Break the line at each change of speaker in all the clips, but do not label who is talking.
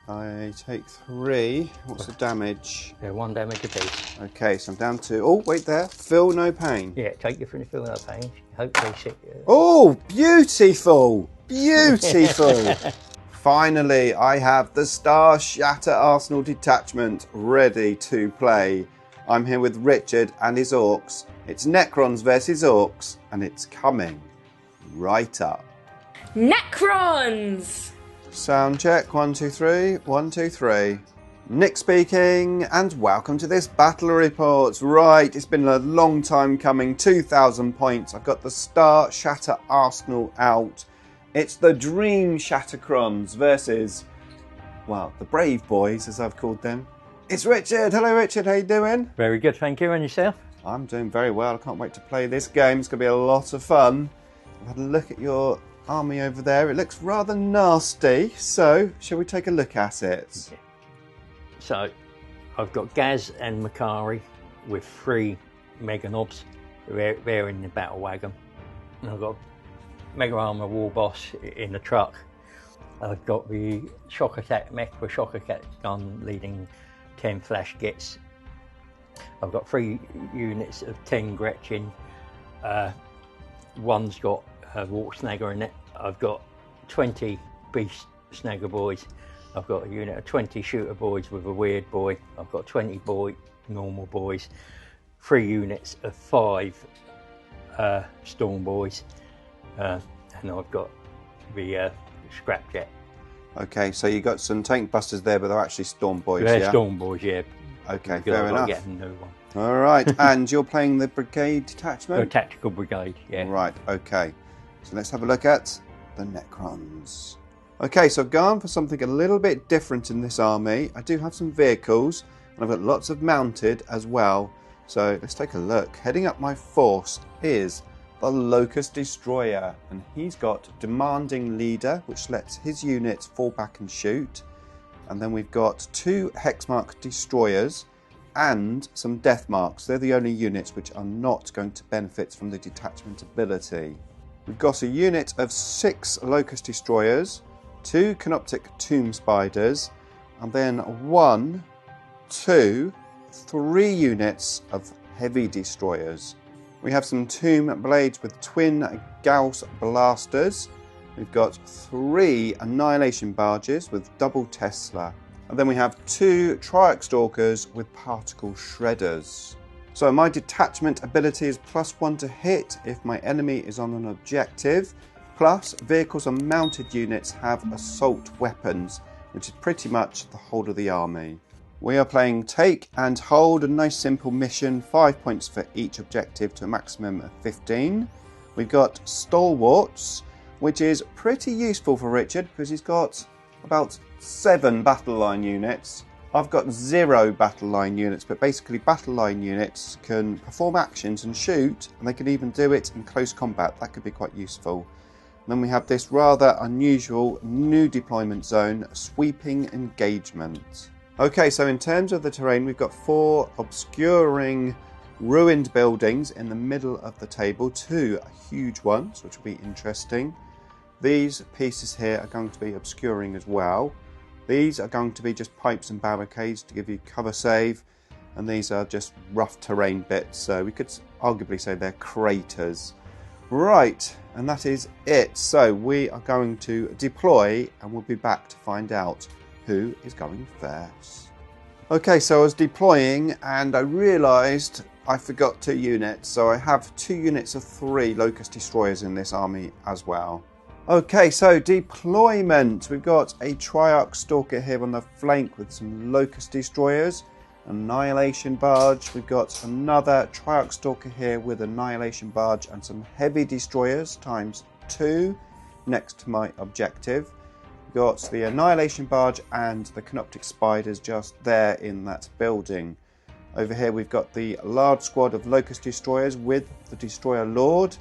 I take 3. What's the damage?
Yeah, 1 damage apiece.
Okay, so I'm down to... Oh, wait there. Feel no pain.
Yeah, take you from the feel no pain. Hopefully sick.
Oh, beautiful! Beautiful! Finally, I have the Starshatter Arsenal detachment ready to play. I'm here with Richard and his Orks. It's Necrons versus Orks, and it's coming right up.
Necrons!
Sound check, 1, 2, 3, 1, 2, 3. Nick speaking, and welcome to this battle report. Right, it's been a long time coming, 2,000 points. I've got the Starshatter Arsenal out. It's the Dream Shattercrons versus, well, the Brave Boys, as I've called them. It's Richard. Hello, Richard. How you doing?
Very good, thank you. And yourself?
I'm doing very well. I can't wait to play this game. It's going to be a lot of fun. I've had a look at your army over there. It looks rather nasty. So, shall we take a look at it?
Okay. So, I've got Gaz and Makari with 3 Mega Knobs. They're in the battle wagon. And I've got Mega Armor War Boss in the truck. I've got the Shock Attack Mech with Shock Attack gun leading 10 Flash Gets. I've got 3 units of 10 Gretchen. One's got a Walk Snagger in it. I've got 20 Beast Snagger Boys. I've got a unit of 20 Shooter Boys with a Weird Boy. I've got 20 Normal Boys. 3 units of 5 Storm Boys. And I've got the Scrapjet.
Okay, so you got some tank busters there, but they're actually Storm Boys,
They're
yeah?
Storm Boys, yeah.
Okay,
Because
fair
I've got
enough.
to get a new one.
All right, and you're playing the Brigade
A
detachment?
tactical brigade, yeah.
Right, okay. So let's have a look at the Necrons. Okay, so I've gone for something a little bit different in this army. I do have some vehicles, and I've got lots of mounted as well. So let's take a look. Heading up my force is the Locust Destroyer, and he's got Demanding Leader, which lets his units fall back and shoot. And then we've got 2 Hexmark Destroyers and some Death Marks. They're the only units which are not going to benefit from the detachment ability. We've got a unit of 6 Locust Destroyers, 2 Canoptic Tomb Spiders, and then 1, 2, 3 units of Heavy Destroyers. We have some Tomb Blades with twin Gauss Blasters. We've got 3 Annihilation Barges with double Tesla. And then we have 2 Triarch Stalkers with Particle Shredders. So my detachment ability is +1 to hit if my enemy is on an objective. Plus, vehicles and mounted units have assault weapons, which is pretty much the whole of the army. We are playing Take and Hold, a nice simple mission, 5 points for each objective to a maximum of 15. We've got Stalwarts, which is pretty useful for Richard because he's got about 7 battle line units. I've got 0 battle line units, but basically battle line units can perform actions and shoot, and they can even do it in close combat. That could be quite useful. And then we have this rather unusual new deployment zone, Sweeping Engagement. Okay, so in terms of the terrain, we've got 4 obscuring ruined buildings in the middle of the table, 2 huge ones, which will be interesting. These pieces here are going to be obscuring as well. These are going to be just pipes and barricades to give you cover save, and these are just rough terrain bits, so we could arguably say they're craters. Right, and that is it. So we are going to deploy, and we'll be back to find out who is going first. Okay, so I was deploying and I realised I forgot 2 units, so I have 2 units of 3 Locust Destroyers in this army as well. Okay, so deployment. We've got a Triarch Stalker here on the flank with some Locust Destroyers, Annihilation Barge. We've got another Triarch Stalker here with Annihilation Barge and some Heavy Destroyers ×2 next to my objective. We've got the Annihilation Barge and the Canoptic Spiders just there in that building. Over here we've got the large squad of Locust Destroyers with the Destroyer Lord.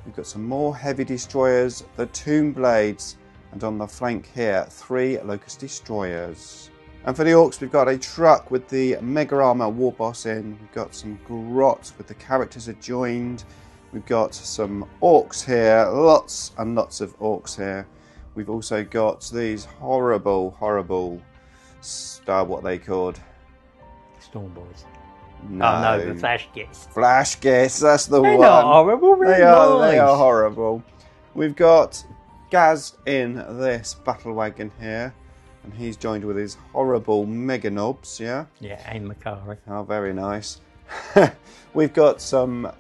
We've got some more Heavy Destroyers, the Tomb Blades, and on the flank here, 3 Locust Destroyers. And for the Orks, we've got a truck with the Mega Armor War Boss in. We've got some grots with the characters adjoined. We've got some Orks here, lots and lots of Orks here. We've also got these horrible what are they called?
Storm Boys.
No.
Oh no, the Flash Gits.
Flash Gits, that's the one.
They're not horrible,
They are horrible. We've got Gaz in this battle wagon here, and he's joined with his horrible mega knobs, yeah?
Yeah, and Makari.
Oh, very nice. We've got some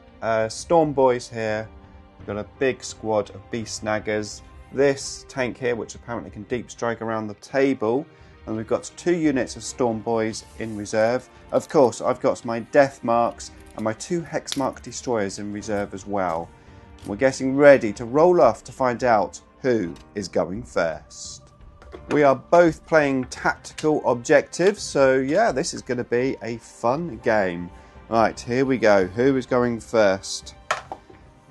Storm Boys here. We've got a big squad of Beast Snaggers. This tank here, which apparently can deep strike around the table. And we've got 2 units of Storm Boys in reserve. Of course, I've got my Death Marks and my 2 Hex Mark Destroyers in reserve as well. We're getting ready to roll off to find out who is going first. We are both playing tactical objectives, so yeah, this is going to be a fun game. Right, here we go. Who is going first?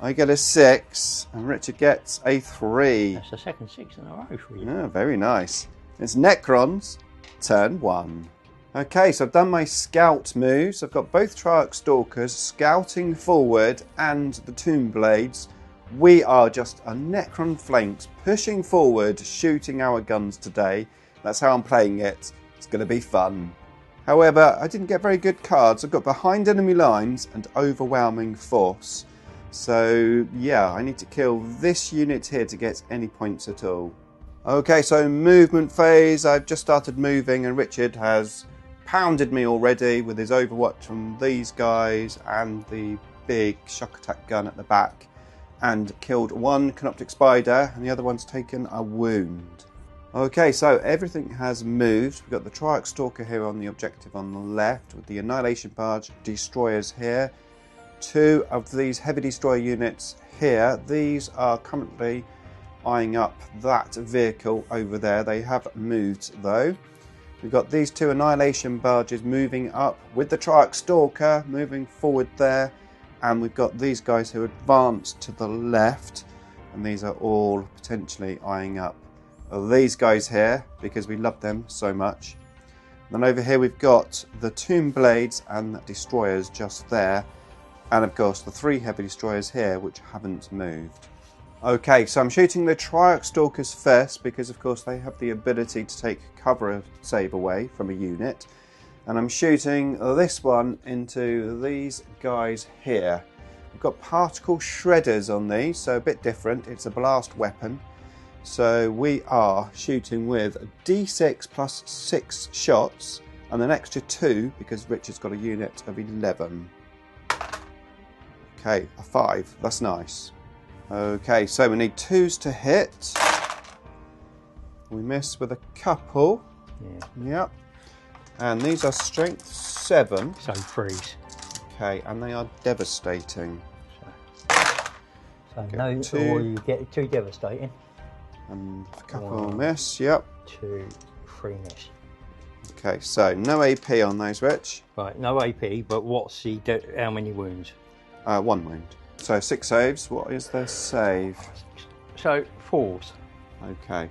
I get a 6 and Richard gets a 3.
That's the second 6 in a row for you.
Yeah, very nice. It's Necrons, turn 1. Okay, so I've done my scout moves. I've got both Triarch Stalkers scouting forward and the Tomb Blades. We are just a Necron flanks pushing forward, shooting our guns today. That's how I'm playing it. It's going to be fun. However, I didn't get very good cards. I've got behind enemy lines and overwhelming force. So yeah, I need to kill this unit here to get any points at all. Okay, so movement phase. I've just started moving and Richard has pounded me already with his overwatch from these guys and the big shock attack gun at the back, and killed 1 Canoptic Spider and the other one's taken a wound. Okay, so everything has moved. We've got the Triarch Stalker here on the objective on the left with the Annihilation Barge Destroyers here. 2 of these heavy destroyer units here. These are currently eyeing up that vehicle over there. They have moved though. We've got these 2 Annihilation Barges moving up with the Triarch Stalker moving forward there. And we've got these guys who advanced to the left. And these are all potentially eyeing up these guys here because we love them so much. And then over here we've got the Tomb Blades and the Destroyers just there. And of course the 3 heavy destroyers here which haven't moved. Okay, so I'm shooting the Triarch Stalkers first because of course they have the ability to take cover save away from a unit. And I'm shooting this one into these guys here. We've got particle shredders on these, so a bit different. It's a blast weapon. So we are shooting with a D6 plus 6 shots and an extra 2 because Richard's got a unit of 11. Okay, a 5. That's nice. Okay, so we need 2s to hit. We miss with a couple.
Yeah.
Yep. And these are strength 7.
So 3s.
Okay, and they are devastating.
So no,
2.
or you get 2 devastating.
And a couple miss, yep.
2, 3 miss.
Okay, so no AP on those, Rich.
Right, no AP, but what's the how many wounds?
1 wound. So 6 saves. What is their save?
So 4s.
Okay.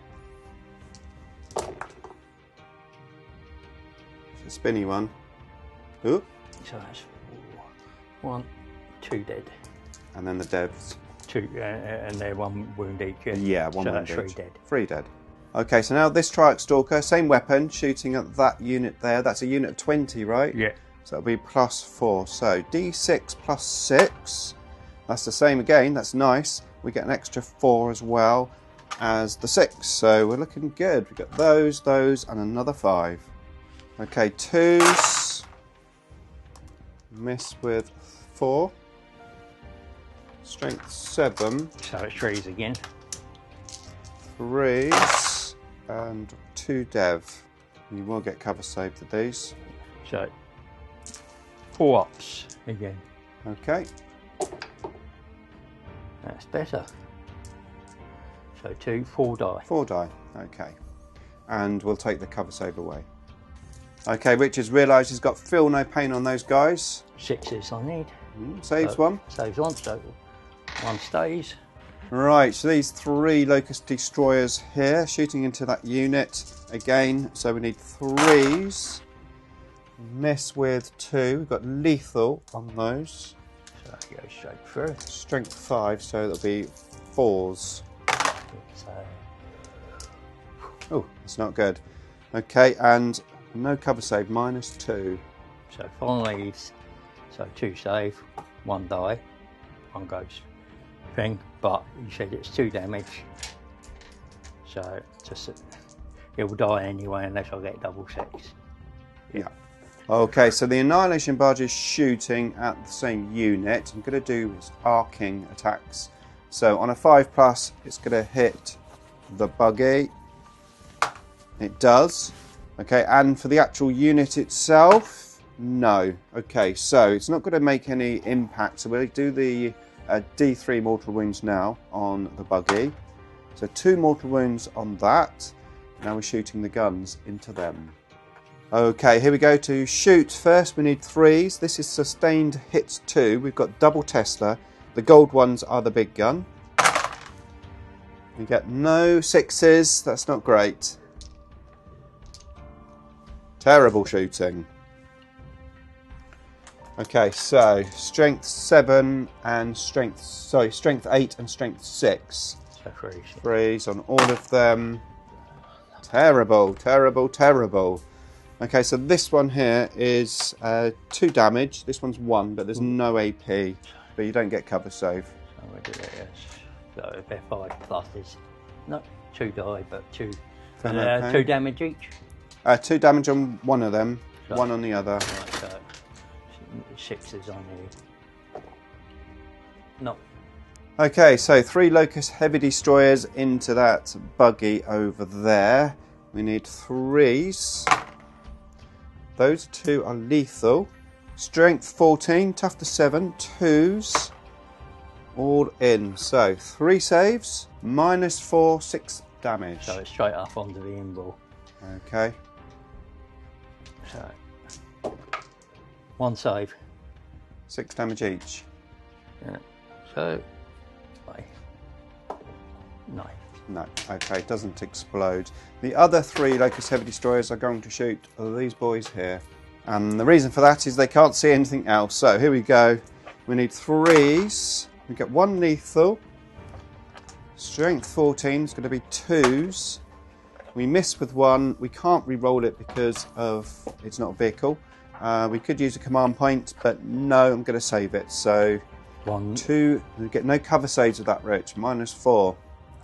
It's a spinny one. Ooh.
So that's 4. 1, 2 dead.
And then the devs.
2, and they're 1 wound each.
Yeah, 1
so
wound
that's
each.
3 dead.
3 dead. Okay, so now this Triarch Stalker, same weapon, shooting at that unit there. That's a unit of 20, right?
Yeah.
So it'll be plus 4. So D6 plus 6. That's the same again. That's nice. We get an extra 4 as well as the 6. So we're looking good. We've got those, and another 5. Okay, 2s. Miss with 4. Strength 7.
So it's 3s again.
3s. And 2 dev. You will get cover saved with these.
So 4 ups again.
Okay.
That's better. So 2, 4 die.
4 die. Okay. And we'll take the cover save away. Okay, Richard's realised he's got feel no pain on those guys.
6s I need.
Saves
so
1.
Saves 1, so 1 stays.
Right, so these 3 Locust Destroyers here, shooting into that unit again. So we need 3s. Miss with 2. We've got lethal on those.
So that goes straight through.
Strength 5, so that'll be 4s.
So
Oh, that's not good. Okay, and No cover save, -2.
So 5 leaves, so 2 save, 1 die, 1 goes thing, but you said it's 2 damage, so just it will die anyway unless I get double 6.
Yeah. Okay, so the Annihilation Barge is shooting at the same unit. I'm going to do its arcing attacks. So on a 5+, it's going to hit the buggy. It does. Okay, and for the actual unit itself, no. Okay, so it's not going to make any impact. So we'll do the D3 mortal wounds now on the buggy. So 2 mortal wounds on that. Now we're shooting the guns into them. Okay, here we go to shoot. First we need 3s. This is sustained hits 2. We've got double Tesla. The gold ones are the big gun. We get no 6s. That's not great. Terrible shooting. Okay, so strength 7 and strength 8 and strength 6.
So
3s on all of them. Terrible, terrible, terrible. Okay, so this one here is 2 damage. This one's 1, but there's no AP. But you don't get cover save.
So we do that, yes. So if they're 5+ is not 2 die, but 2 damage each.
2 damage on one of them, so, 1 on the other.
Right, so 6s on you. No.
Okay, so 3 Locust Heavy Destroyers into that buggy over there. We need 3s. Those 2 are lethal. Strength 14, tough to 7, 2s. All in. So 3 saves, -4, 6 damage.
So it's straight up onto the inball.
Okay.
So 1 save.
6 damage each.
Yeah. So no.
No, okay, it doesn't explode. The other 3 Locust Heavy Destroyers are going to shoot these boys here. And the reason for that is they can't see anything else. So here we go. We need 3s. We get 1 lethal. Strength 14 is going to be 2s. We miss with 1. We can't re-roll it because of it's not a vehicle. We could use a command point, but no, I'm going to save it. So
1,
2. We get no cover saves with that, Rich. -4.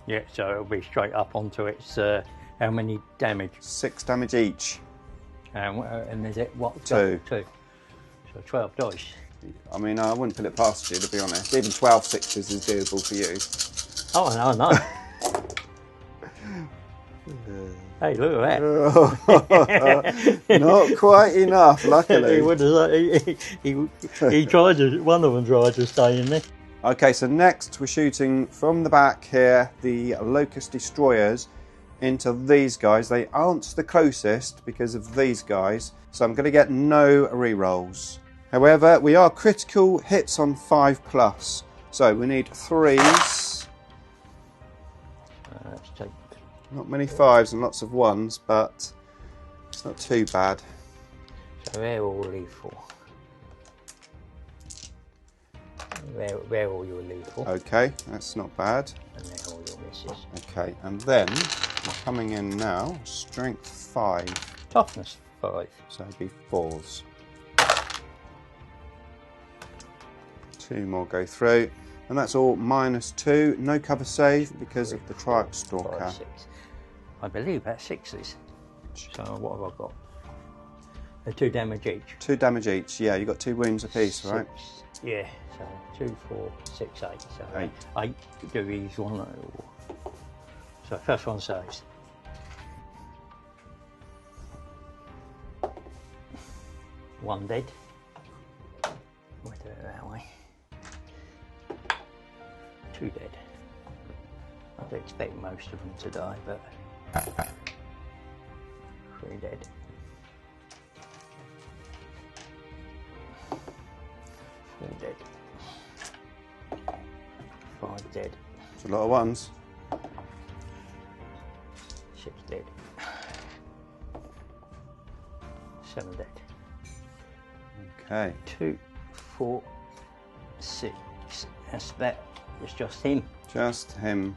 Yeah, so it'll be straight up onto its how many damage?
6 damage each.
And is it what?
2.
2. So 12 dice.
I mean, I wouldn't put it past you, to be honest. Even 12 6s is doable for you.
Oh, no. Hey, look at that.
Not quite enough, luckily.
He tried to, one of them tried to stay in there.
Okay, so next we're shooting from the back here, the Locust Destroyers into these guys. They aren't the closest because of these guys, so I'm going to get no re-rolls. However, we are critical hits on 5+, so we need 3s.
Let's take...
Not many 5s and lots of 1s, but it's not too bad.
So they're all lethal. They're all your lethal.
Okay, that's not bad.
And they're all your misses.
Okay, and then we're coming in now, strength 5.
Toughness 5.
So it'd be 4s. 2 more go through. And that's all -2. No cover save because of the Triarch Stalker.
5, 6. I believe that's 6s. So what have I got? 2 damage each.
2 damage each. Yeah, you got 2 wounds apiece, right?
Yeah. So 2, 4, 6, 8. So
8.
8 do these one. So first one saves. One dead. We'll do it that way. 2 dead. I'd expect most of them to die, but 3 dead. 4 dead. 5 dead.
It's a lot of 1s.
6 dead. 7 dead.
Okay.
2, 4, 6. That was just him.
Just him.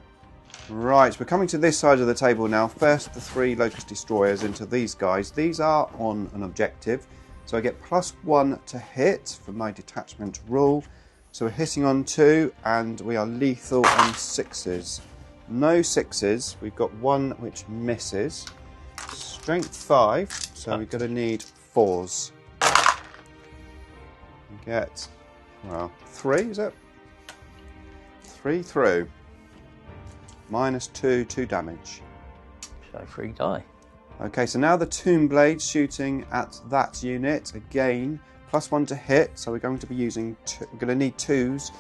Right, we're coming to this side of the table now. First, the 3 Locust Destroyers into these guys. These are on an objective, so I get +1 to hit for my detachment rule. So we're hitting on 2, and we are lethal on 6s. No 6s, we've got 1 which misses. Strength 5, so we're going to need 4s. We get, well, 3, is it? 3 through. -2, 2 damage.
So 3 die.
Okay, so now the Tomb Blade shooting at that unit. Again, +1 to hit, so we're going to be using, we're going to need 2s.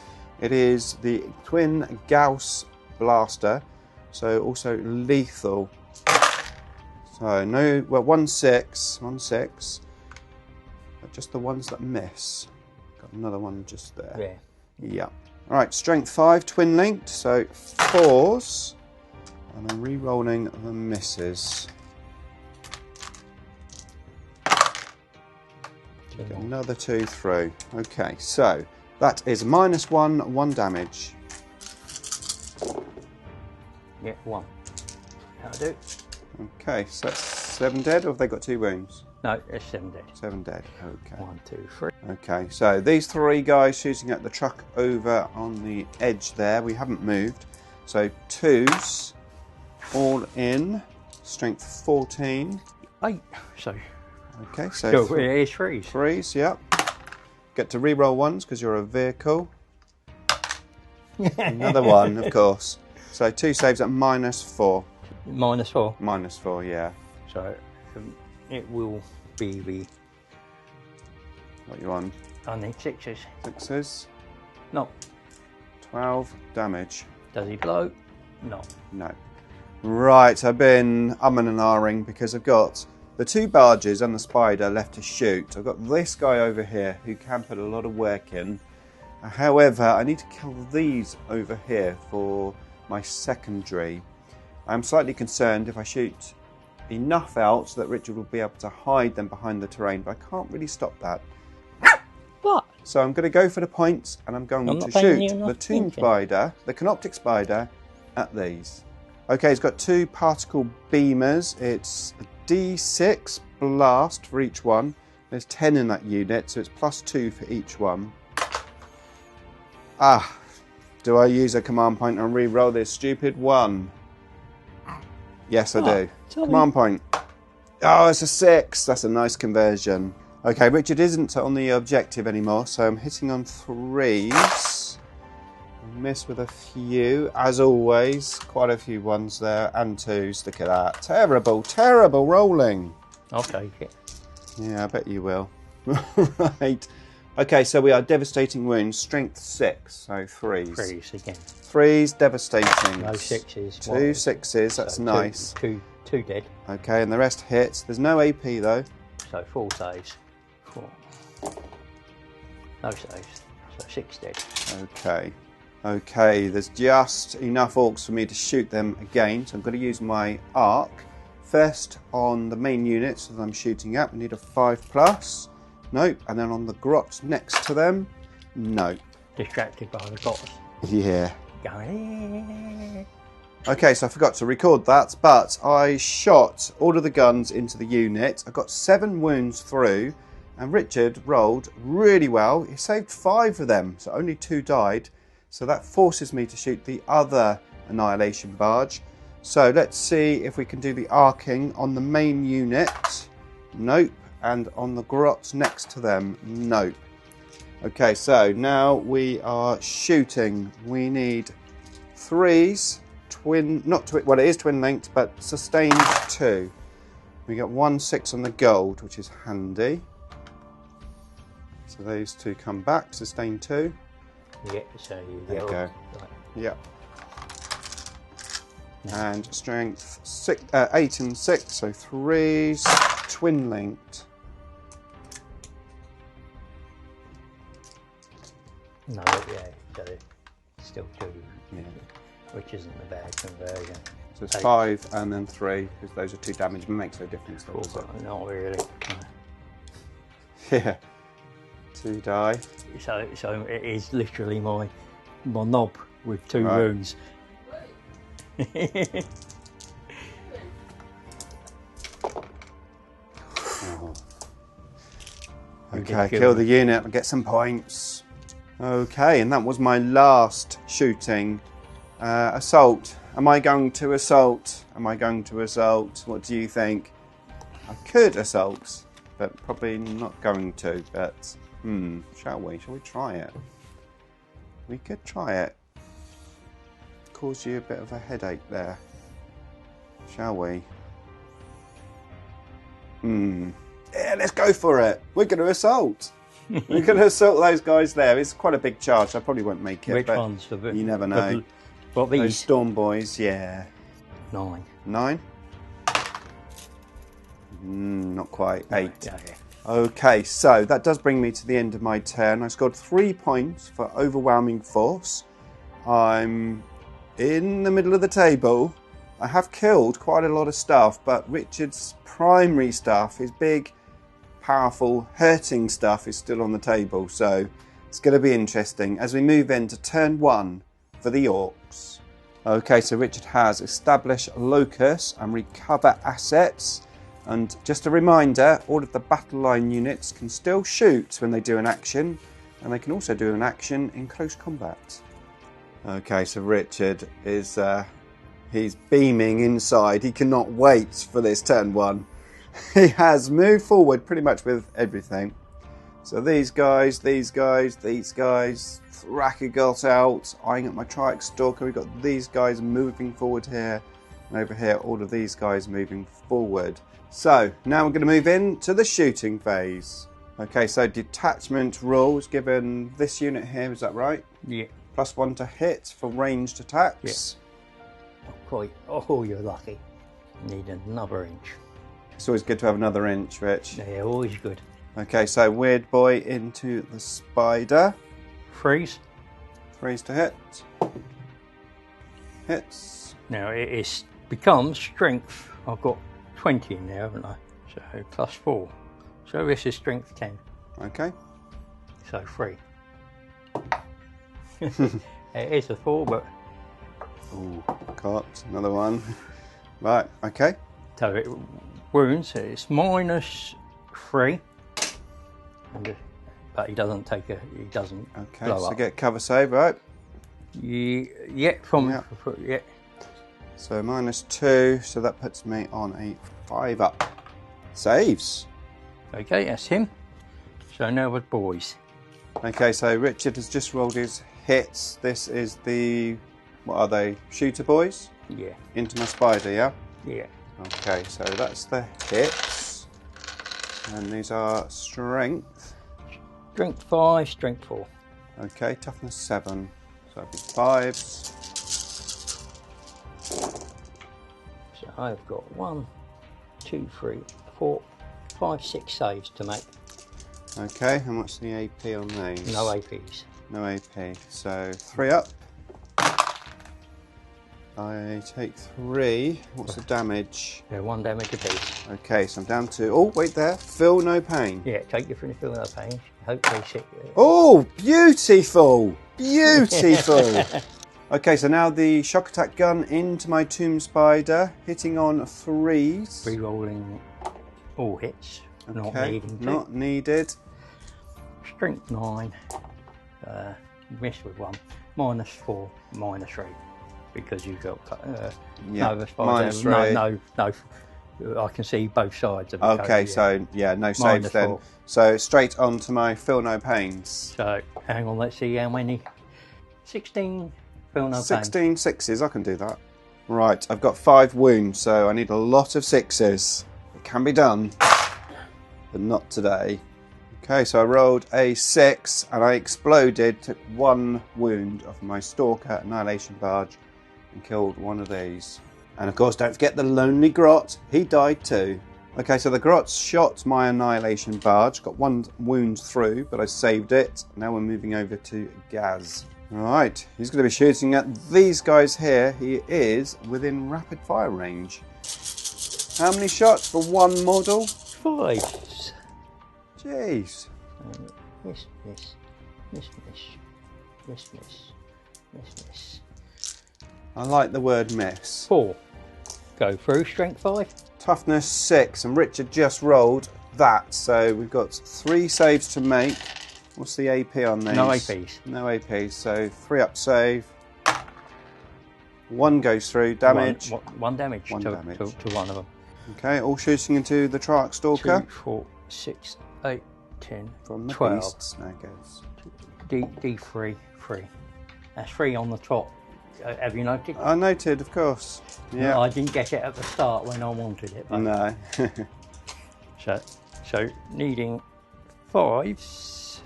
It is the Twin Gauss Blaster, so also lethal. So no, well, 1 6, 1 6. But just the ones that miss. Got another one just there.
Yeah.
Yeah. All right, strength 5, twin linked, so 4s, and I'm re-rolling the misses. Another 2 through. Okay, so that is -1, 1 damage.
Yeah, 1. That'll do.
Okay, so that's 7 dead, or have they got 2 wounds?
No, it's 7 dead.
7 dead, okay.
1, 2, 3.
Okay, so these 3 guys shooting at the truck over on the edge there, we haven't moved. So 2s, all in, strength 14.
8. So,
Okay, so
it is 3s.
3s, yep. Get to re-roll 1s because you're a vehicle. Another 1, of course. So 2 saves at -4.
-4.
-4, yeah.
So, it will be the...
What you on?
I need 6s.
6s.
No.
12 damage.
Does he blow? No.
No. Right, I've been umming and ahhing because I've got the 2 barges and the spider left to shoot. I've got this guy over here who can put a lot of work in. However, I need to kill these over here for my secondary. I'm slightly concerned if I shoot enough out so that Richard will be able to hide them behind the terrain, but I can't really stop that.
What?
So I'm going to go for the points, and I'm going to shoot the Tomb Spider, the Canoptic Spider, at these. Okay, it's got 2 particle beamers. It's a D6 blast for each one. There's 10 in that unit, so it's +2 for each one. Ah, do I use a command point and re-roll this stupid 1? Yes, I do. Command point. Oh, it's a 6. That's a nice conversion. Okay, Richard isn't on the objective anymore, so I'm hitting on 3s. Miss with a few, as always. Quite a few 1s there, and 2s. Look at that. Terrible, terrible rolling.
I'll take it.
Yeah, I bet you will. Right. Okay, so we are devastating wounds. Strength 6, so 3s.
3s again.
3s, devastating.
No 6s.
2 6s, that's
so
nice.
Two dead.
Okay, and the rest hits. There's no AP though.
So 4 saves. 4. No saves. So 6 dead.
Okay. Okay, there's just enough orcs for me to shoot them again, so I'm going to use my arc. First on the main units that I'm shooting at, we need a 5+. Nope. And then on the grots next to them, nope.
Distracted by the bots.
Yeah.
Going.
Okay, so I forgot to record that, but I shot all of the guns into the unit. I got 7 wounds through, and Richard rolled really well. He saved 5 of them, so only 2 died. So that forces me to shoot the other Annihilation Barge. So let's see if we can do the arcing on the main unit. Nope. And on the grots next to them, nope. Okay, so now we are shooting. We need 3s, well it is twin linked, but sustained 2. We got 1 6 on the gold, which is handy. So those 2 come back, sustained 2.
Yeah, so
There you go.
Right.
Yeah. And strength 8 and 6, so 3s, twin linked.
No, yeah, so still 2,
Yeah.
which isn't a bad conversion.
So it's 5 and then 3, because those are 2 damage. It makes no difference though, does it?
Not really.
Yeah. 2 die.
So it is literally my knob with 2
Right.
wounds.
Okay, kill the unit and get some points. Okay, and that was my last shooting. Assault. Am I going to assault? Am I going to assault? What do you think? I could assault, but probably not going to. But, shall we? Shall we try it? We could try it. Cause you a bit of a headache there. Shall we? Yeah, let's go for it. We're going to assault. We're going to assault those guys there. It's quite a big charge. I probably won't make it.
Which
but
ones?
You never know.
What these?
Those storm boys, yeah.
9.
9? Not quite. 8.
Yeah.
Okay, so that does bring me to the end of my turn. I scored 3 points for overwhelming force. I'm in the middle of the table. I have killed quite a lot of stuff, but Richard's primary stuff, his big, powerful, hurting stuff is still on the table. So it's going to be interesting as we move into turn 1 for the Orks. Okay, so Richard has establish locus and recover assets. And just a reminder, all of the battle line units can still shoot when they do an action, and they can also do an action in close combat. Okay, so Richard is he's beaming inside. He cannot wait for this turn 1. He has moved forward pretty much with everything. So these guys, Thraka got out, eyeing at my Triax Stalker. We've got these guys moving forward here, and over here all of these guys moving forward. So now we're going to move into the shooting phase. Okay, so detachment rules given this unit here, is that right?
Yeah.
+1 to hit for ranged attacks.
Yeah. Not quite. Oh, you're lucky. Need another inch.
It's always good to have another inch, Rich.
Yeah, always good.
Okay, so Weird Boy into the Spider.
Freeze.
Freeze to hit. Hits.
Now it becomes strength. I've got 20 in there, haven't I? So +4. So this is strength 10.
Okay.
So 3. It is a 4, but...
Ooh, caught. Another one. Right, okay.
So it wounds, it's -3. But he doesn't take a... He doesn't
Okay,
blow
so
up.
get cover save, right?
Yeah, from... Yeah.
So -2, so that puts me on a 5 up. Saves.
Okay, that's him. So now with boys.
Okay, so Richard has just rolled his hits. This is the... What are they? Shooter boys?
Yeah.
Into my Spider, yeah?
Yeah.
Okay, so that's the hits. And these are strength.
Strength 5, strength 4.
Okay, toughness 7. So that'd be 5s.
So I've got 1, 2, 3, 4, 5, 6 saves to make.
Okay, and what's the AP on these?
No APs.
No AP. So 3 up. I take 3. What's the damage?
Yeah, 1 damage apiece.
Okay, so I'm down to... Oh, wait there. Feel no pain.
Yeah, take you for the fill no pain. Hopefully sick.
Oh, beautiful! Beautiful! Okay, so now the shock attack gun into my Tomb Spider, hitting on 3s.
Rerolling all hits. Not
Okay,
needing to.
not needed.
Strength 9. Missed with 1. -4, -3. Because you've got
Yeah,
no, -3. No, I can see both sides of the
Okay,
code,
so yeah, no saves then.
-4.
So straight on to my Feel No Pains.
So hang on, let's see how many. 16 feel no pain.
16 6s, I can do that. Right, I've got 5 wounds, so I need a lot of 6s. It can be done, but not today. Okay, so I rolled a 6 and I exploded, took 1 wound off my Stalker Annihilation Barge and killed one of these. And of course, don't forget the Lonely Grot, he died too. Okay, so the Grots shot my Annihilation Barge, got 1 wound through, but I saved it. Now we're moving over to Gaz. Alright, he's going to be shooting at these guys here. He is within rapid fire range. How many shots for 1 model?
5.
Jeez.
Miss.
I like the word miss.
4. Go through. Strength 5.
Toughness 6, and Richard just rolled that, so we've got 3 saves to make. What's the AP on these?
No APs.
No APs, so 3 up save. 1 goes through, damage.
One damage,
One
to
damage.
To one of them.
Okay, all shooting into the Triarch Stalker.
2, 4, 6, 8, 10,
From the
12.
beasts, there goes.
D3, 3. That's 3 on the top. Have you noted?
I noted, of course. Yeah.
I didn't get it at the start when I wanted it. But
No.
so needing 5s.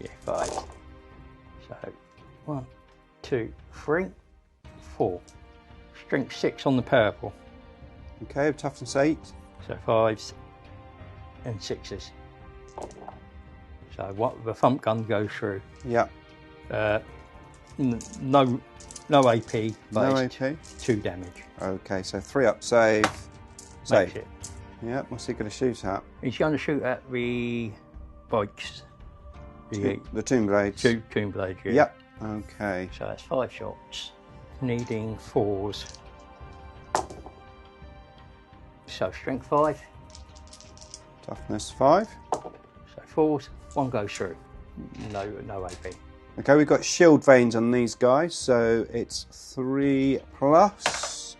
Yeah, 5. So 1, 2, 3, 4. Strength 6 on the purple.
Okay, toughness 8.
So 5s and 6s. So what the thump gun goes through.
Yeah.
No AP, but
No
it's
AP.
2 damage.
Okay, so 3 up save.
Makes
Save.
it.
Yeah, what's he going to shoot at?
He's going to shoot at the bikes.
The Tomb Blades.
2 tomb blades, yeah.
Yep. Okay.
So that's 5 shots. Needing 4s. So strength 5.
Toughness 5.
So 4s. 1 goes through. No AP.
Okay, we've got shield veins on these guys, so it's 3 plus.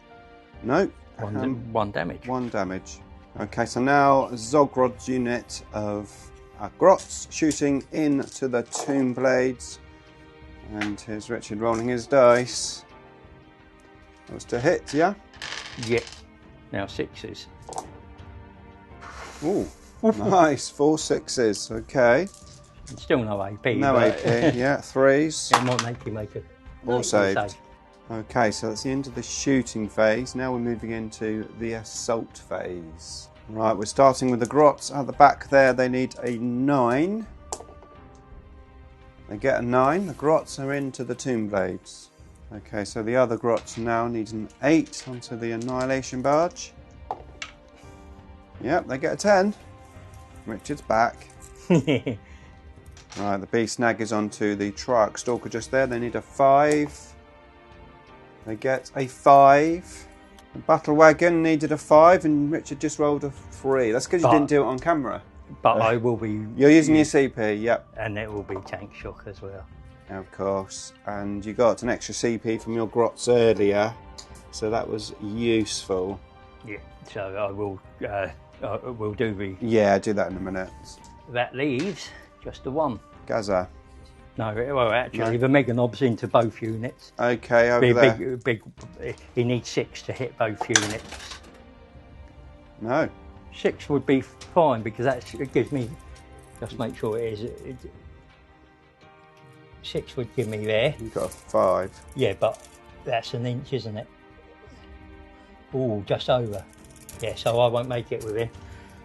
No.
1 damage.
1 damage. Okay, so now Zogrod's unit of Grots shooting into the Tomb Blades. And here's Richard rolling his dice. That was to hit, yeah?
Yeah. Now 6s.
Ooh, nice. 4 6s, okay.
And still no AP.
No
but
AP, yeah. 3s.
It might make you make it.
All saved. Okay, so that's the end of the shooting phase. Now we're moving into the assault phase. Right, we're starting with the Grots at the back there. They need a 9. They get a 9. The Grots are into the Tomb Blades. Okay, so the other Grots now need an 8 onto the Annihilation Barge. Yep, they get a 10. Richard's back. Right, the Beast Snag is onto the Triarch Stalker just there. They need a 5. They get a 5. The Battle Wagon needed a 5 and Richard just rolled a 3. That's because you didn't do it on camera.
But I will be...
You're using your CP, yep.
And it will be tank shock as well.
Of course. And you got an extra CP from your Grots earlier. So that was useful.
Yeah, so I will do the...
Yeah, do that in a minute.
That leaves just the 1.
Gaza.
No, well, actually, the Mega Knob's into both units.
Okay, over there.
He needs 6 to hit both units.
No.
6 would be fine because it gives me. Just make sure it is. 6 would give me there.
You've got a 5.
Yeah, but that's an inch, isn't it? Oh, just over. Yeah, so I won't make it with him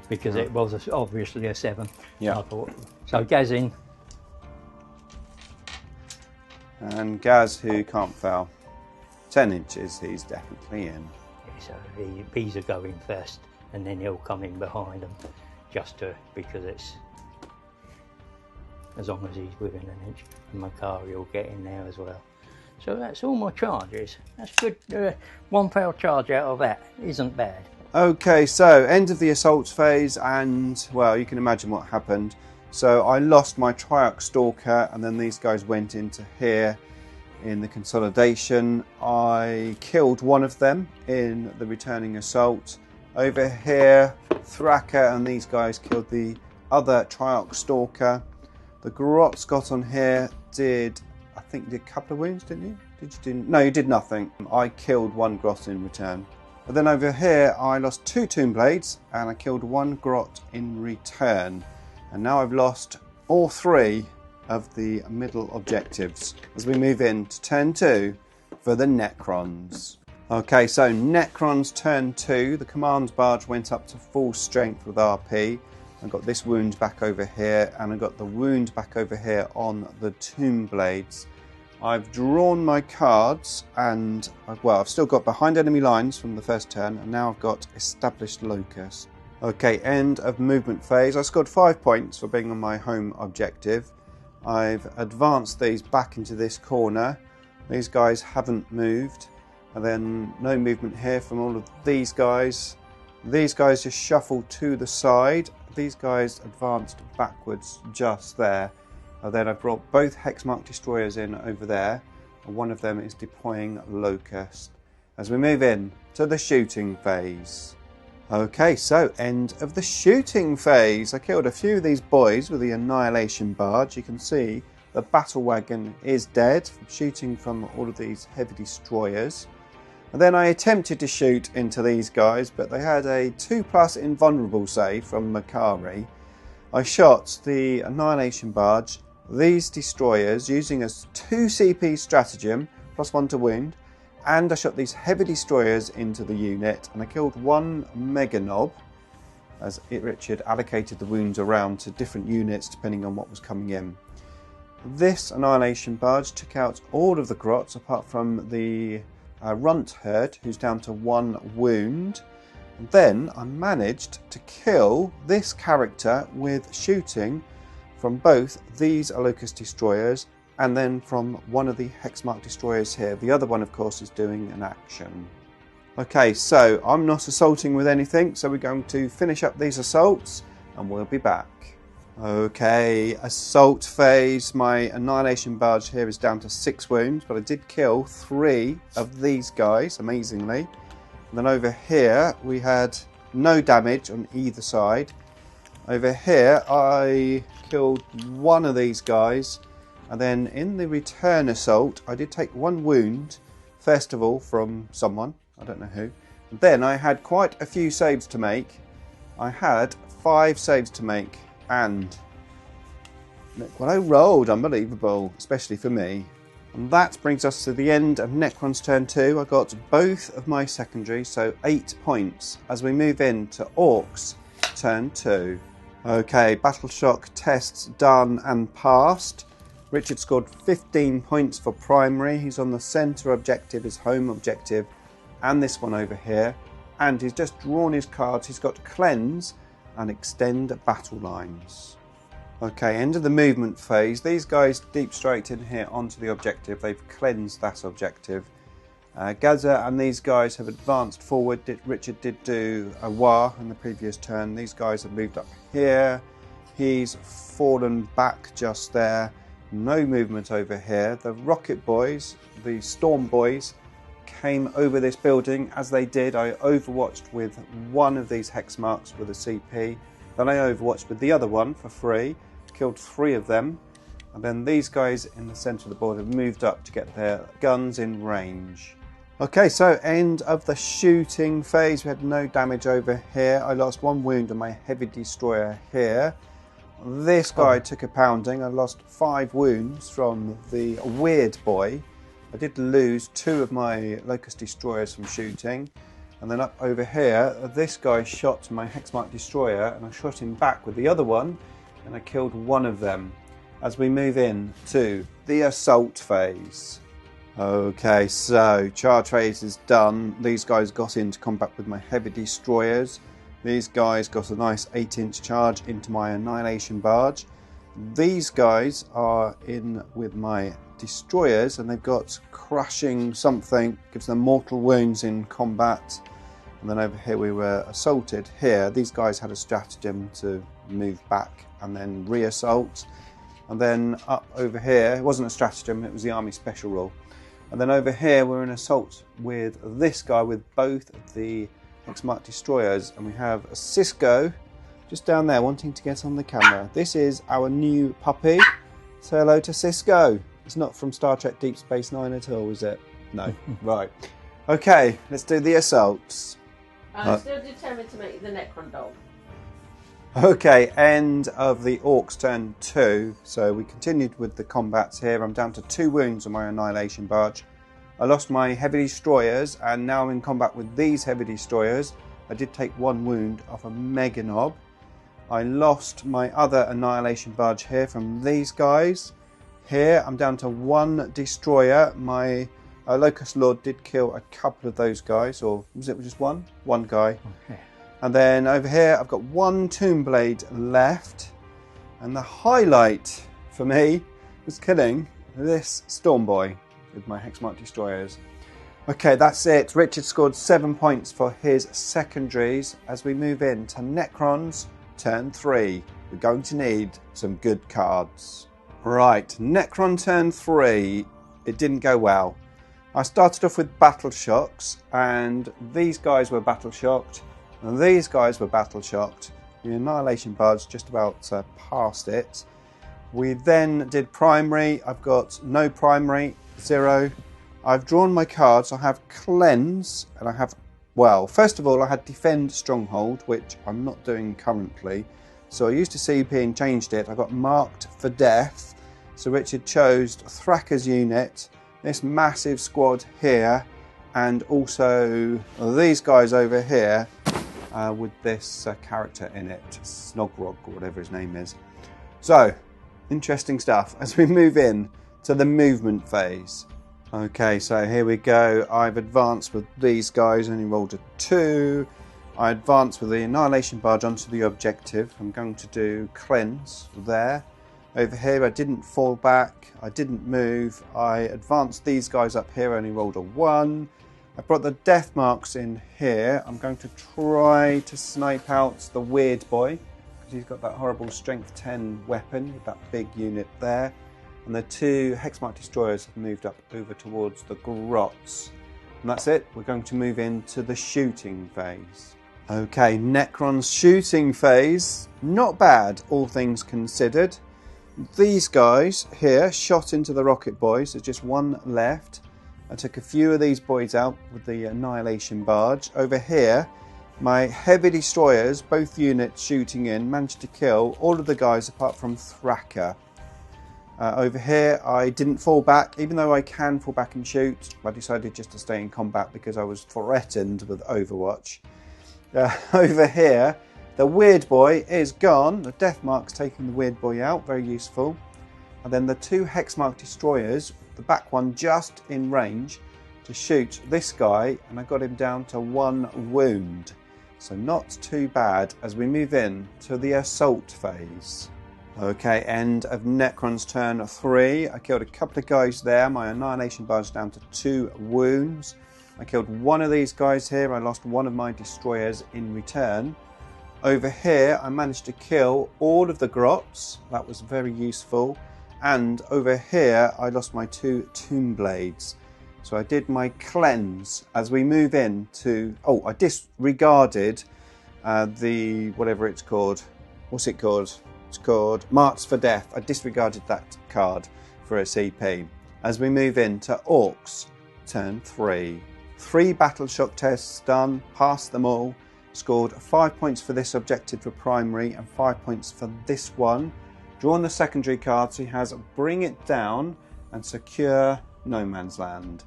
because it was obviously a 7.
Yeah.
I thought. So Gaz in.
And Gaz, who can't foul. 10 inches, he's definitely in.
Yeah, so these are going first, and then he'll come in behind them, because it's as long as he's within an inch, and Makari will get in there as well. So that's all my charges. That's good. 1 failed charge out of that isn't bad.
Okay, so end of the assault phase, and well, you can imagine what happened. So I lost my Triarch Stalker, and then these guys went into here in the consolidation. I killed one of them in the returning assault. Over here, Thraka and these guys killed the other Triarch Stalker. The Grots got on here, I think did a couple of wounds, didn't you? Did you do? No, you did nothing. I killed 1 Grot in return. But then over here, I lost 2 Tomb Blades, and I killed 1 Grot in return. And now I've lost all 3 of the middle objectives as we move into turn 2 for the Necrons. Okay, so Necrons turn 2. The command barge went up to full strength with RP. I got this wound back over here, and I got the wound back over here on the Tomb Blades. I've drawn my cards, and well, I've still got behind enemy lines from the first turn, and now I've got established locus. Okay, end of movement phase. I scored 5 points for being on my home objective. I've advanced these back into this corner. These guys haven't moved. And then no movement here from all of these guys. These guys just shuffled to the side. These guys advanced backwards just there. And then I brought both Hexmark destroyers in over there. And one of them is deploying Locust. As we move in to the shooting phase. Okay, so end of the shooting phase. I killed a few of these boys with the Annihilation Barge. You can see the battle wagon is dead from shooting from all of these heavy destroyers. And then I attempted to shoot into these guys, but they had a 2+ invulnerable save from Makari. I shot the Annihilation Barge, these destroyers, using a 2 CP stratagem, +1 to wound, and I shot these heavy destroyers into the unit, and I killed one Mega Knob, as Richard allocated the wounds around to different units depending on what was coming in. This Annihilation Barge took out all of the grots apart from the Runt Herd, who's down to 1 wound. And then I managed to kill this character with shooting from both these Locust destroyers and then from one of the Hexmark destroyers here. The other one, of course, is doing an action. Okay, so I'm not assaulting with anything, so we're going to finish up these assaults and we'll be back. Okay, assault phase. My Annihilation Barge here is down to 6 wounds, but I did kill 3 of these guys, amazingly. And then over here, we had no damage on either side. Over here, I killed one of these guys. And then in the return assault, I did take 1 wound, first of all, from someone. I don't know who. And then I had quite a few saves to make. I had 5 saves to make. And look what I rolled, unbelievable, especially for me. And that brings us to the end of Necron's turn 2. I got both of my secondaries, so 8 points as we move into Orks turn 2. Okay, Battle Shock tests done and passed. Richard scored 15 points for primary. He's on the centre objective, his home objective, and this one over here. And he's just drawn his cards. He's got Cleanse and Extend battle lines. Okay, end of the movement phase. These guys deep straight in here onto the objective. They've cleansed that objective. Gaza and these guys have advanced forward. Richard did do a war in the previous turn. These guys have moved up here. He's fallen back just there. No movement over here. The Rocket Boys, the Storm Boys, came over this building. As they did, I overwatched with one of these hex marks with a CP. Then I overwatched with the other one for free, killed 3 of them. And then these guys in the centre of the board have moved up to get their guns in range. Okay, so end of the shooting phase. We had no damage over here. I lost 1 wound on my heavy destroyer here. This guy took a pounding. I lost 5 wounds from the weird boy. I did lose 2 of my Locust destroyers from shooting. And then up over here, this guy shot my Hexmark destroyer and I shot him back with the other one and I killed 1 of them. As we move in to the assault phase. Okay, so charge phase is done. These guys got into combat with my heavy destroyers. These guys got a nice 8-inch charge into my Annihilation Barge. These guys are in with my destroyers and they've got crushing something, gives them mortal wounds in combat. And then over here we were assaulted here. These guys had a stratagem to move back and then re-assault. And then up over here, it wasn't a stratagem, it was the army special rule. And then over here we're in assault with this guy with both of the Hexmark destroyers, and we have a Cisco just down there wanting to get on the camera. This is our new puppy. Say hello to Cisco. It's not from Star Trek Deep Space Nine at all, is it? No. Right. Okay, let's do the assaults.
I'm still determined to make the Necron dog.
Okay, end of the Orks turn 2. So we continued with the combats here. I'm down to 2 wounds on my Annihilation Barge. I lost my heavy destroyers and now I'm in combat with these heavy destroyers. I did take 1 wound off a Mega Knob. I lost my other Annihilation Barge here from these guys. Here I'm down to 1 destroyer. My Locust Lord did kill a couple of those guys, or was it just one? 1 guy. Okay. And then over here I've got 1 Tomb Blade left. And the highlight for me was killing this Storm Boy. with my Hexmark destroyers. Okay, that's it. Richard scored 7 points for his secondaries. As we move into Necrons, turn 3. We're going to need some good cards. Right, Necron turn 3. It didn't go well. I started off with Battle Shocks, and these guys were Battle Shocked, and these guys were Battle Shocked. The Annihilation Barge just about passed it. We then did Primary. I've got no Primary, 0. I've drawn my cards. I have Cleanse, and I have, well, first of all, I had Defend Stronghold, which I'm not doing currently. So I used a CP and changed it. I got Marked for Death. So Richard chose Thracker's unit, this massive squad here, and also these guys over here with this character in it, Snogrog or whatever his name is. So, interesting stuff as we move in to the movement phase. Okay, so here we go. I've advanced with these guys, only rolled a 2. I advanced with the Annihilation Barge onto the objective. I'm going to do Cleanse there. Over here I didn't fall back, I didn't move, I advanced these guys up here, only rolled a 1. I brought the death marks in here. I'm going to try to snipe out the weird boy, because he's got that horrible strength 10 weapon with that big unit there. And the 2 Hexmark destroyers have moved up over towards the grots. And that's it, we're going to move into the shooting phase. Okay, Necron's shooting phase, not bad all things considered. These guys here shot into the rocket boys. There's just one left. I took a few of these boys out with the Annihilation Barge. Over here, my heavy destroyers, both units shooting in, managed to kill all of the guys apart from Thraka. Over here, I didn't fall back. Even though I can fall back and shoot, I decided just to stay in combat because I was threatened with Overwatch. Over here, the weird boy is gone. The death mark's taking the weird boy out, very useful. And then the 2 Hexmark destroyers, the back one just in range to shoot this guy, and I got him down to 1 wound. So not too bad as we move in to the assault phase. Okay, end of Necron's turn 3. I killed a couple of guys there. My Annihilation Barge down to 2 wounds. I killed one of these guys here. I lost one of my destroyers in return. Over here, I managed to kill all of the grots. That was very useful. And over here, I lost my 2 tomb blades. So I did my cleanse as we move in to... Oh, I disregarded the... whatever it's called. What's it called? It's called Marks for Death. I disregarded that card for a CP. As we move into Orks, turn 3. 3 battle shock tests done, passed them all. Scored 5 points for this objective for primary and 5 points for this one. Drawn the secondary cards, he has Bring It Down and Secure No Man's Land.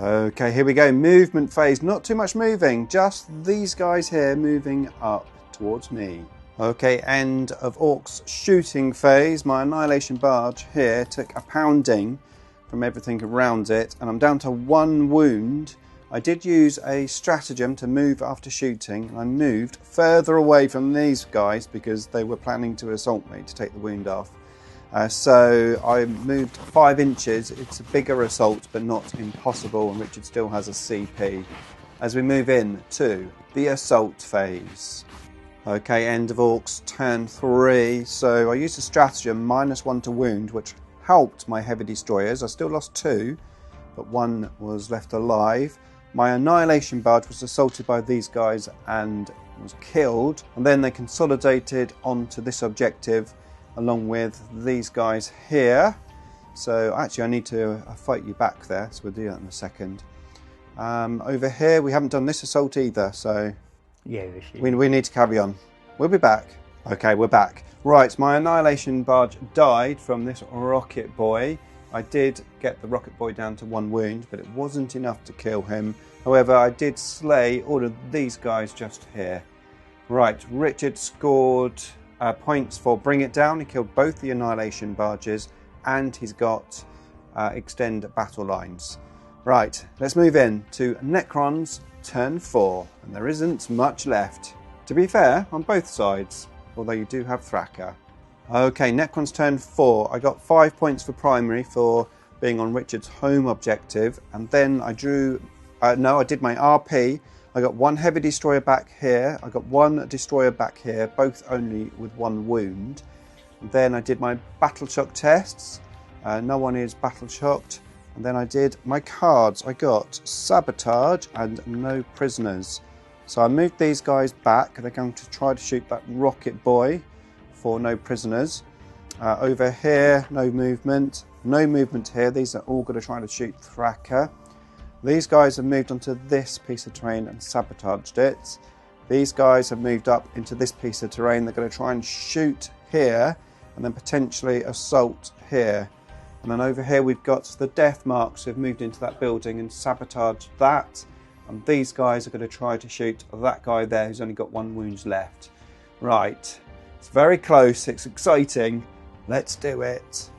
Okay, here we go. Movement phase. Not too much moving, just these guys here moving up towards me. Okay, end of Orcs shooting phase. My Annihilation Barge here took a pounding from everything around it, and I'm down to 1 wound. I did use a stratagem to move after shooting. I moved further away from these guys because they were planning to assault me to take the wound off. So I moved 5 inches. It's a bigger assault, but not impossible, and Richard still has a CP. As we move in to the assault phase. Okay, end of Orcs, turn 3. So I used a stratagem, -1 to wound, which helped my heavy destroyers. I still lost 2, but 1 was left alive. My Annihilation Barge was assaulted by these guys and was killed. And then they consolidated onto this objective along with these guys here. So actually I need to fight you back there, so we'll do that in a second. Over here we haven't done this assault either, so
yeah,
we need to carry on. We'll be back. Okay, we're back. Right, my Annihilation Barge died from this rocket boy. I did get the rocket boy down to 1 wound, but it wasn't enough to kill him. However, I did slay all of these guys just here. Right, Richard scored points for Bring It Down. He killed both the Annihilation Barges, and he's got Extend Battle Lines. Right, let's move in to Necron's turn 4, and there isn't much left. To be fair, on both sides, although you do have Thraka. Okay, Necron's turn 4. I got 5 points for primary for being on Richard's home objective, and then I drew, I did my RP. I got one heavy destroyer back here, I got one destroyer back here, both only with one wound. And then I did my battle shock tests, no one is battle shocked. And then I did my cards, I got sabotage and no prisoners. So I moved these guys back, they're going to try to shoot that rocket boy for no prisoners. Over here, no movement here, these are all going to try to shoot Thraka. These guys have moved onto this piece of terrain and sabotaged it. These guys have moved up into this piece of terrain, they're going to try and shoot here and then potentially assault here. And then over here we've got the death marks who've moved into that building and sabotaged that. And these guys are going to try to shoot that guy there who's only got one wound left. Right, it's very close, it's exciting. Let's do it.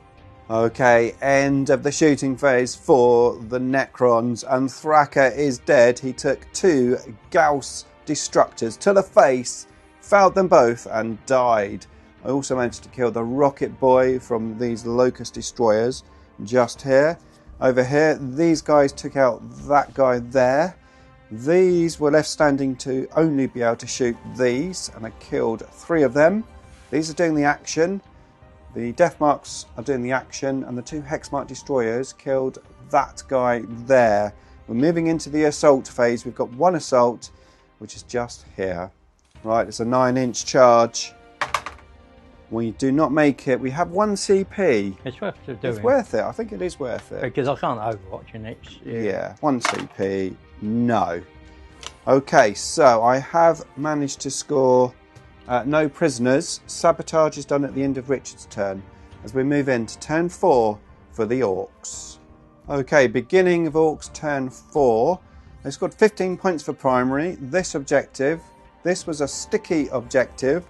Okay, end of the shooting phase for the Necrons, and Thraka is dead. He took 2 Gauss Destructors to the face, fouled them both and died. I also managed to kill the rocket boy from these Locust Destroyers just here. Over here, these guys took out that guy there. These were left standing to only be able to shoot these, and I killed 3 of them. These are doing the action. The death marks are doing the action, and the 2 Hexmark Destroyers killed that guy there. We're moving into the assault phase. We've got 1 assault, which is just here. Right, it's a 9-inch charge. We do not make it. We have 1 CP.
It's worth doing.
It's worth it. I think it is worth it.
Because I can't Overwatch and it's...
Yeah, 1 CP. No. Okay, so I have managed to score no prisoners. Sabotage is done at the end of Richard's turn as we move into turn 4 for the Orks. Okay, beginning of Orks turn 4. They scored 15 points for primary. This objective, this was a sticky objective,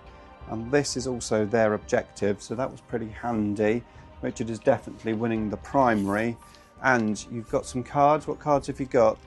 and this is also their objective, so that was pretty handy. Richard is definitely winning the primary. And you've got some cards. What cards have you got?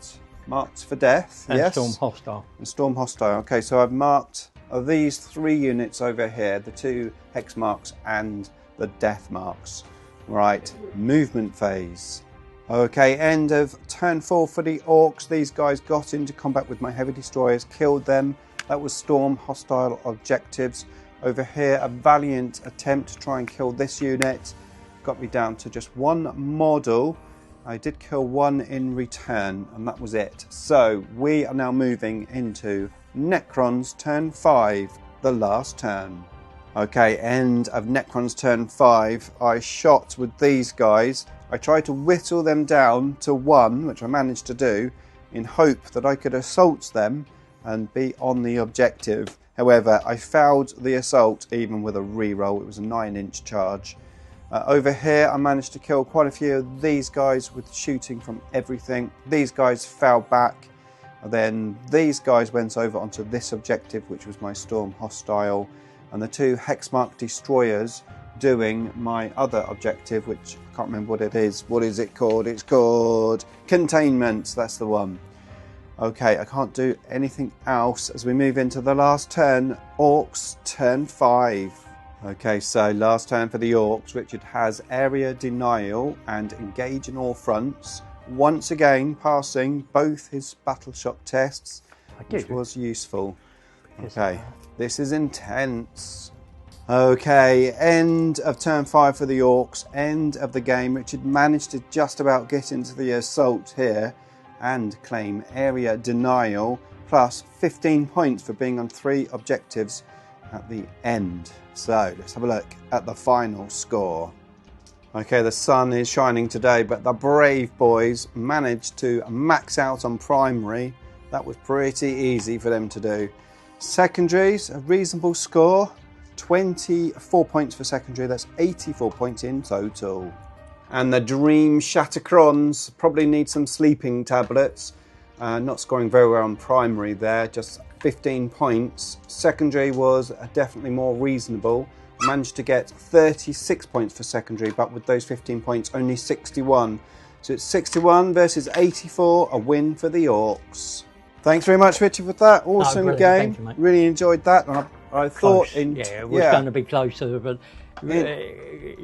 Marked for death,
and
yes?
Storm Hostile.
And Storm Hostile. Okay, so I've marked these 3 units over here, the 2 hex marks and the death marks. Right, movement phase. Okay, end of turn 4 for the Orks. These guys got into combat with my heavy destroyers, killed them. That was Storm Hostile objectives. Over here, a valiant attempt to try and kill this unit. Got me down to just 1 model. I did kill 1 in return, and that was it. So we are now moving into Necrons turn 5, the last turn. Okay, end of Necrons turn 5. I shot with these guys. I tried to whittle them down to 1, which I managed to do, in hope that I could assault them and be on the objective. However, I failed the assault even with a reroll. It was a 9-inch charge. Over here, I managed to kill quite a few of these guys with shooting from everything. These guys fell back. And then these guys went over onto this objective, which was my Storm Hostile. And the 2 Hexmark Destroyers doing my other objective, which I can't remember what it is. What is it called? It's called Containment. That's the one. Okay, I can't do anything else as we move into the last turn. Orks turn 5. Okay, so last turn for the Orks. Richard has area denial and engage in all fronts. Once again, passing both his battle shock tests, which was useful. Okay, this is intense. Okay, end of turn 5 for the Orks. End of the game. Richard managed to just about get into the assault here and claim area denial, plus 15 points for being on 3 objectives at the end. So let's have a look at the final score. Okay, the sun is shining today, but the brave boys managed to max out on primary. That was pretty easy for them to do. Secondaries, a reasonable score. 24 points for secondary, that's 84 points in total. And the Dream Shattercrons probably need some sleeping tablets. Not scoring very well on primary there, just 15 points. Secondary was definitely more reasonable. Managed to get 36 points for secondary, but with those 15 points, only 61. So it's 61 versus 84, a win for the Orks. Thanks very much, Richard, for that awesome game.
Thank you, mate.
Really enjoyed that. And I thought
close.
in
It was going to be closer, but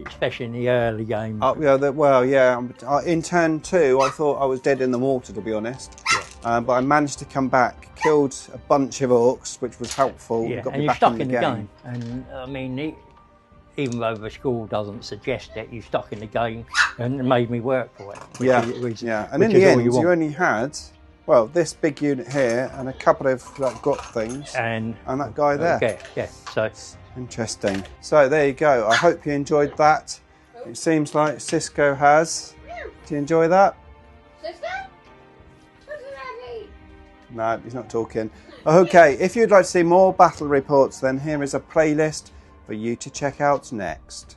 especially in the early game.
In turn 2, I thought I was dead in the water, to be honest.
Yeah.
But I managed to come back, killed a bunch of orcs, which was helpful.
Yeah,
Got
and
me
you're
back
stuck
in the game.
And I mean, even though the school doesn't suggest it, you're stuck in the game, and it made me work for it.
And in the end, you only had, well, this big unit here and a couple of got things, and that guy there.
Okay, yeah. So
interesting. So there you go. I hope you enjoyed that. It seems like Cisco has. Do you enjoy that?
Sister? What does that mean?
No, he's not talking. Okay, if you'd like to see more battle reports, then here is a playlist for you to check out next.